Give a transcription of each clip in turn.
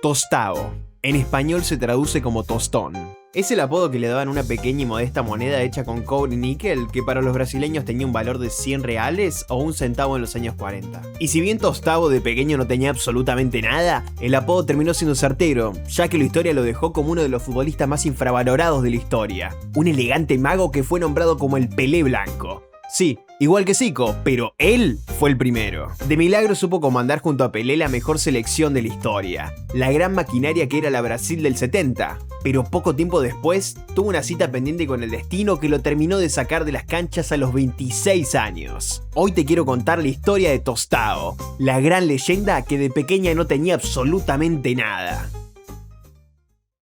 Tostão. En español se traduce como tostón. Es el apodo que le daban a una pequeña y modesta moneda hecha con cobre y níquel que para los brasileños tenía un valor de 100 reales o un centavo en los años 40. Y si bien Tostão de pequeño no tenía absolutamente nada, el apodo terminó siendo certero, ya que la historia lo dejó como uno de los futbolistas más infravalorados de la historia. Un elegante mago que fue nombrado como el Pelé Blanco. Sí, igual que Zico, pero él fue el primero. De milagro supo comandar junto a Pelé la mejor selección de la historia, la gran maquinaria que era la Brasil del 70. Pero poco tiempo después, tuvo una cita pendiente con el destino que lo terminó de sacar de las canchas a los 26 años. Hoy te quiero contar la historia de Tostão, la gran leyenda que de pequeña no tenía absolutamente nada.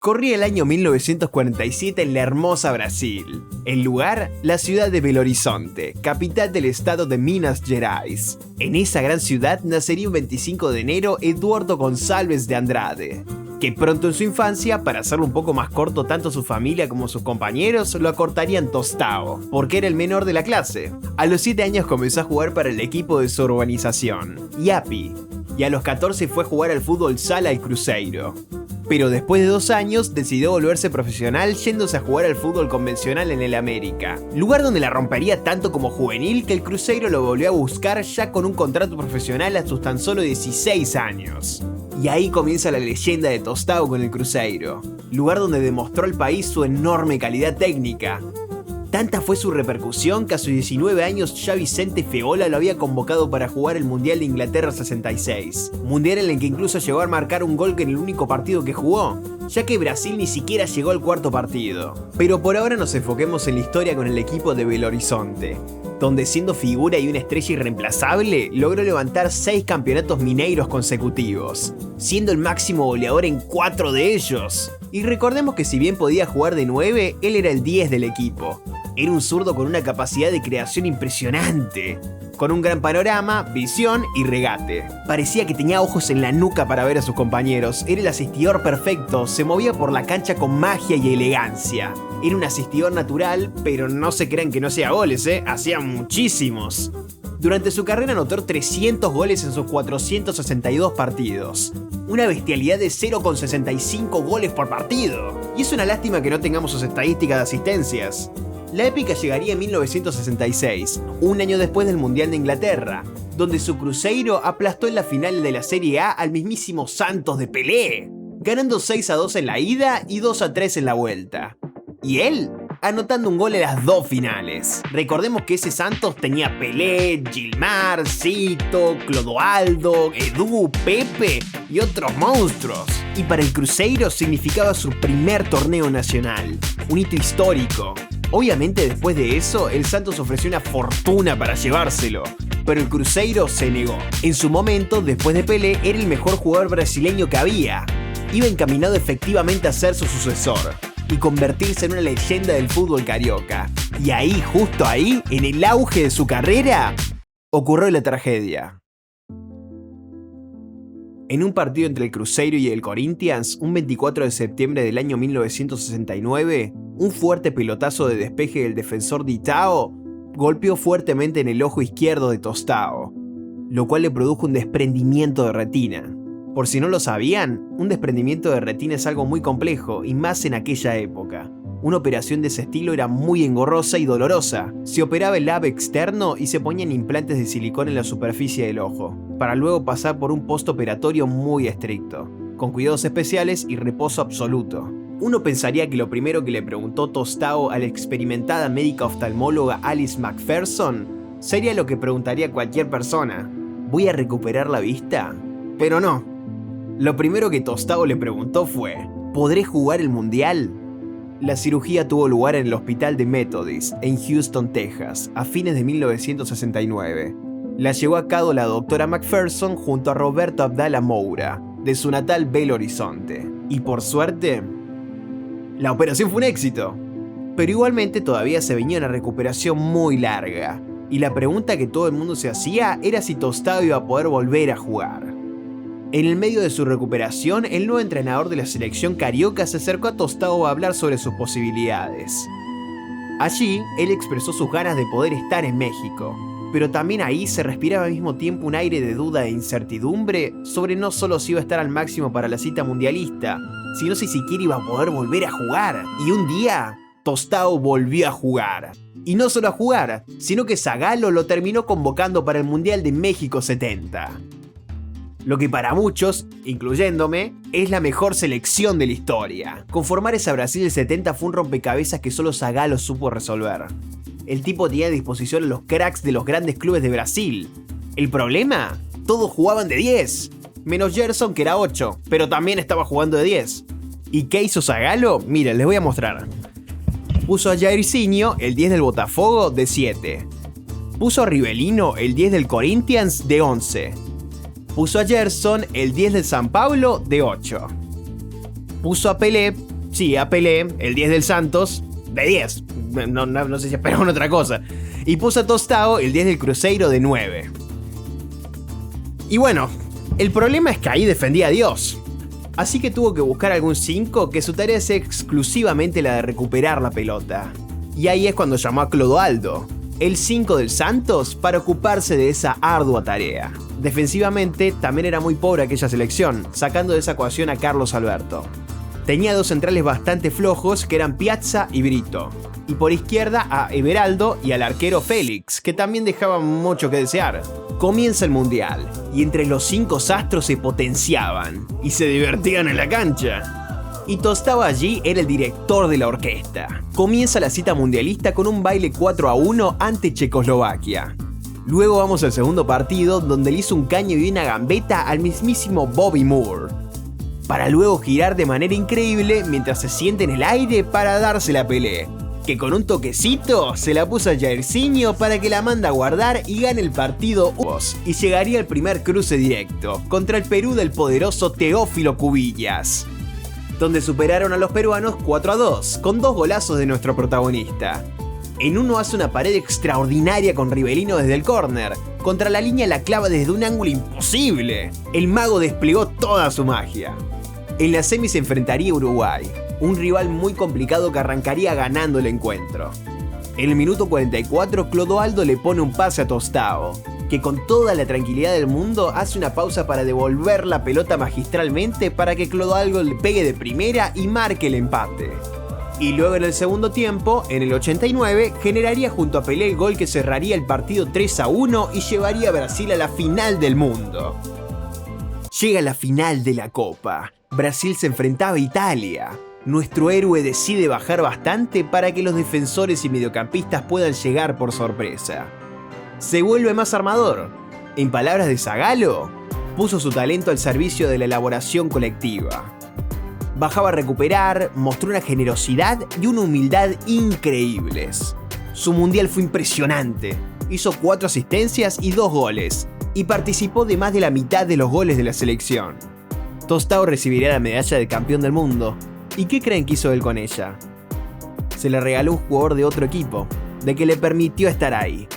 Corría el año 1947 en la hermosa Brasil. El lugar, la ciudad de Belo Horizonte, capital del estado de Minas Gerais. En esa gran ciudad nacería un 25 de enero Eduardo Gonçalves de Andrade, que pronto en su infancia, para hacerlo un poco más corto, tanto su familia como sus compañeros lo acortarían Tostão, porque era el menor de la clase. A los 7 años comenzó a jugar para el equipo de su urbanización, Yapi, y a los 14 fue a jugar al fútbol sala al Cruzeiro. Pero después de 2 años decidió volverse profesional yéndose a jugar al fútbol convencional en el América, lugar donde la rompería tanto como juvenil que el Cruzeiro lo volvió a buscar ya con un contrato profesional a sus tan solo 16 años. Y ahí comienza la leyenda de Tostão con el Cruzeiro, lugar donde demostró al país su enorme calidad técnica. Tanta fue su repercusión que a sus 19 años ya Vicente Feola lo había convocado para jugar el Mundial de Inglaterra 66, mundial en el que incluso llegó a marcar un gol en el único partido que jugó, ya que Brasil ni siquiera llegó al cuarto partido. Pero por ahora nos enfoquemos en la historia con el equipo de Belo Horizonte, donde siendo figura y una estrella irreemplazable, logró levantar 6 campeonatos mineiros consecutivos, siendo el máximo goleador en 4 de ellos. Y recordemos que si bien podía jugar de 9, él era el 10 del equipo. Era un zurdo con una capacidad de creación impresionante, con un gran panorama, visión y regate. Parecía que tenía ojos en la nuca para ver a sus compañeros, era el asistidor perfecto, se movía por la cancha con magia y elegancia. Era un asistidor natural, pero no se crean que no hacía goles, hacía muchísimos. Durante su carrera anotó 300 goles en sus 462 partidos. Una bestialidad de 0,65 goles por partido. Y es una lástima que no tengamos sus estadísticas de asistencias. La épica llegaría en 1966, un año después del Mundial de Inglaterra, donde su Cruzeiro aplastó en la final de la Serie A al mismísimo Santos de Pelé, ganando 6-2 en la ida y 2-3 en la vuelta. Y él anotando un gol en las 2 finales. Recordemos que ese Santos tenía Pelé, Gilmar, Zito, Clodoaldo, Edu, Pepe y otros monstruos. Y para el Cruzeiro significaba su primer torneo nacional, un hito histórico. Obviamente después de eso, el Santos ofreció una fortuna para llevárselo, pero el Cruzeiro se negó. En su momento, después de Pelé, era el mejor jugador brasileño que había. Iba encaminado efectivamente a ser su sucesor y convertirse en una leyenda del fútbol carioca. Y ahí, justo ahí, en el auge de su carrera, ocurrió la tragedia. En un partido entre el Cruzeiro y el Corinthians, un 24 de septiembre del año 1969, un fuerte pelotazo de despeje del defensor de Itaú golpeó fuertemente en el ojo izquierdo de Tostão, lo cual le produjo un desprendimiento de retina. Por si no lo sabían, un desprendimiento de retina es algo muy complejo, y más en aquella época. Una operación de ese estilo era muy engorrosa y dolorosa. Se operaba el labio externo y se ponían implantes de silicona en la superficie del ojo, para luego pasar por un postoperatorio muy estricto, con cuidados especiales y reposo absoluto. Uno pensaría que lo primero que le preguntó Tostão a la experimentada médica oftalmóloga Alice McPherson sería lo que preguntaría cualquier persona: ¿voy a recuperar la vista? Pero no. Lo primero que Tostão le preguntó fue: ¿podré jugar el mundial? La cirugía tuvo lugar en el hospital de Methodist, en Houston, Texas, a fines de 1969. La llevó a cabo la doctora McPherson junto a Roberto Abdala Moura, de su natal Belo Horizonte. Y por suerte, la operación fue un éxito. Pero igualmente todavía se venía una recuperación muy larga, y la pregunta que todo el mundo se hacía era si Tostão iba a poder volver a jugar. En el medio de su recuperación, el nuevo entrenador de la selección carioca se acercó a Tostão a hablar sobre sus posibilidades. Allí, él expresó sus ganas de poder estar en México, pero también ahí se respiraba al mismo tiempo un aire de duda e incertidumbre sobre no solo si iba a estar al máximo para la cita mundialista, sino si siquiera iba a poder volver a jugar. Y un día, Tostao volvió a jugar. Y no solo a jugar, sino que Zagallo lo terminó convocando para el Mundial de México 70. Lo que para muchos, incluyéndome, es la mejor selección de la historia. Conformar esa Brasil del 70 fue un rompecabezas que solo Zagallo supo resolver. El tipo tenía a disposición a los cracks de los grandes clubes de Brasil. ¿El problema? Todos jugaban de 10. Menos Gerson, que era 8, pero también estaba jugando de 10. ¿Y qué hizo Zagallo? Miren, les voy a mostrar. Puso a Jairzinho, el 10 del Botafogo, de 7. Puso a Rivelino, el 10 del Corinthians, de 11. Puso a Gerson, el 10 del San Pablo, de 8. Puso a Pelé, el 10 del Santos, de 10. No sé si esperaban otra cosa. Y puso a Tostao, el 10 del Cruzeiro, de 9. Y bueno, el problema es que ahí defendía a Dios. Así que tuvo que buscar algún 5 que su tarea sea exclusivamente la de recuperar la pelota. Y ahí es cuando llamó a Clodoaldo, el 5 del Santos, para ocuparse de esa ardua tarea. Defensivamente también era muy pobre aquella selección, sacando de esa ecuación a Carlos Alberto. Tenía dos centrales bastante flojos que eran Piazza y Brito. Y por izquierda a Everaldo y al arquero Félix, que también dejaban mucho que desear. Comienza el Mundial, y entre los 5 astros se potenciaban, y se divertían en la cancha. Y Tostao allí era el director de la orquesta. Comienza la cita mundialista con un baile 4-1 ante Checoslovaquia. Luego vamos al segundo partido, donde le hizo un caño y una gambeta al mismísimo Bobby Moore, para luego girar de manera increíble mientras se siente en el aire para darse la Pelé, que con un toquecito se la puso a Jairzinho para que la manda a guardar y gane el partido y llegaría al primer cruce directo contra el Perú del poderoso Teófilo Cubillas, donde superaron a los peruanos 4-2 con 2 golazos de nuestro protagonista. En uno hace una pared extraordinaria con Rivelino desde el córner, contra la línea la clava desde un ángulo imposible. El mago desplegó toda su magia. En la semi se enfrentaría a Uruguay, un rival muy complicado que arrancaría ganando el encuentro. En el minuto 44, Clodoaldo le pone un pase a Tostao, que con toda la tranquilidad del mundo hace una pausa para devolver la pelota magistralmente para que Clodoaldo le pegue de primera y marque el empate. Y luego en el segundo tiempo, en el 89, generaría junto a Pelé el gol que cerraría el partido 3-1 y llevaría a Brasil a la final del mundo. Llega la final de la Copa. Brasil se enfrentaba a Italia. Nuestro héroe decide bajar bastante para que los defensores y mediocampistas puedan llegar por sorpresa. Se vuelve más armador. En palabras de Zagallo, puso su talento al servicio de la elaboración colectiva. Bajaba a recuperar, mostró una generosidad y una humildad increíbles. Su mundial fue impresionante. Hizo 4 asistencias y 2 goles, y participó de más de la mitad de los goles de la selección. Tostao recibiría la medalla de campeón del mundo. ¿Y qué creen que hizo él con ella? Se le regaló un jugador de otro equipo, de que le permitió estar ahí.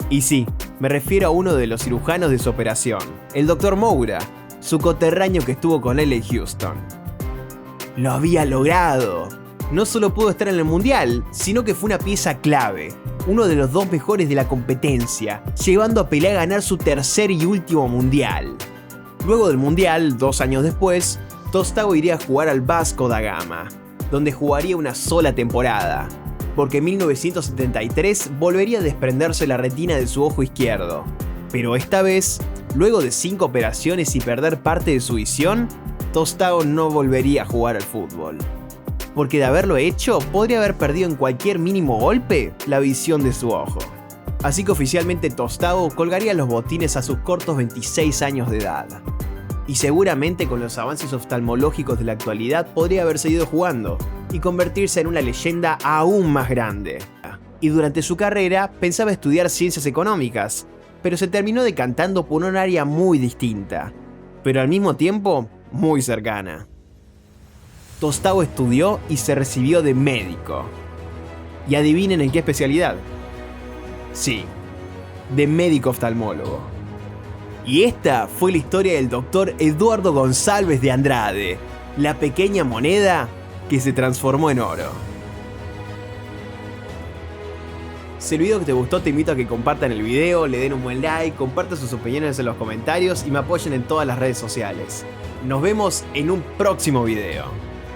Y sí, me refiero a uno de los cirujanos de su operación, el Dr. Moura, su coterráneo que estuvo con él en Houston. ¡Lo había logrado! No solo pudo estar en el Mundial, sino que fue una pieza clave, uno de los 2 mejores de la competencia, llevando a Pelé a ganar su tercer y último Mundial. Luego del Mundial, 2 años después, Tostao iría a jugar al Vasco da Gama, donde jugaría una sola temporada, porque en 1973 volvería a desprenderse la retina de su ojo izquierdo. Pero esta vez, luego de 5 operaciones y perder parte de su visión, Tostao no volvería a jugar al fútbol. Porque de haberlo hecho, podría haber perdido en cualquier mínimo golpe la visión de su ojo. Así que oficialmente Tostao colgaría los botines a sus cortos 26 años de edad. Y seguramente con los avances oftalmológicos de la actualidad podría haber seguido jugando y convertirse en una leyenda aún más grande. Y durante su carrera pensaba estudiar ciencias económicas, pero se terminó decantando por un área muy distinta, pero al mismo tiempo muy cercana. Tostao estudió y se recibió de médico. ¿Y adivinen en qué especialidad? Sí, de médico oftalmólogo. Y esta fue la historia del doctor Eduardo González de Andrade, la pequeña moneda que se transformó en oro. Si el video te gustó, te invito a que compartan el video, le den un buen like, compartan sus opiniones en los comentarios y me apoyen en todas las redes sociales. Nos vemos en un próximo video.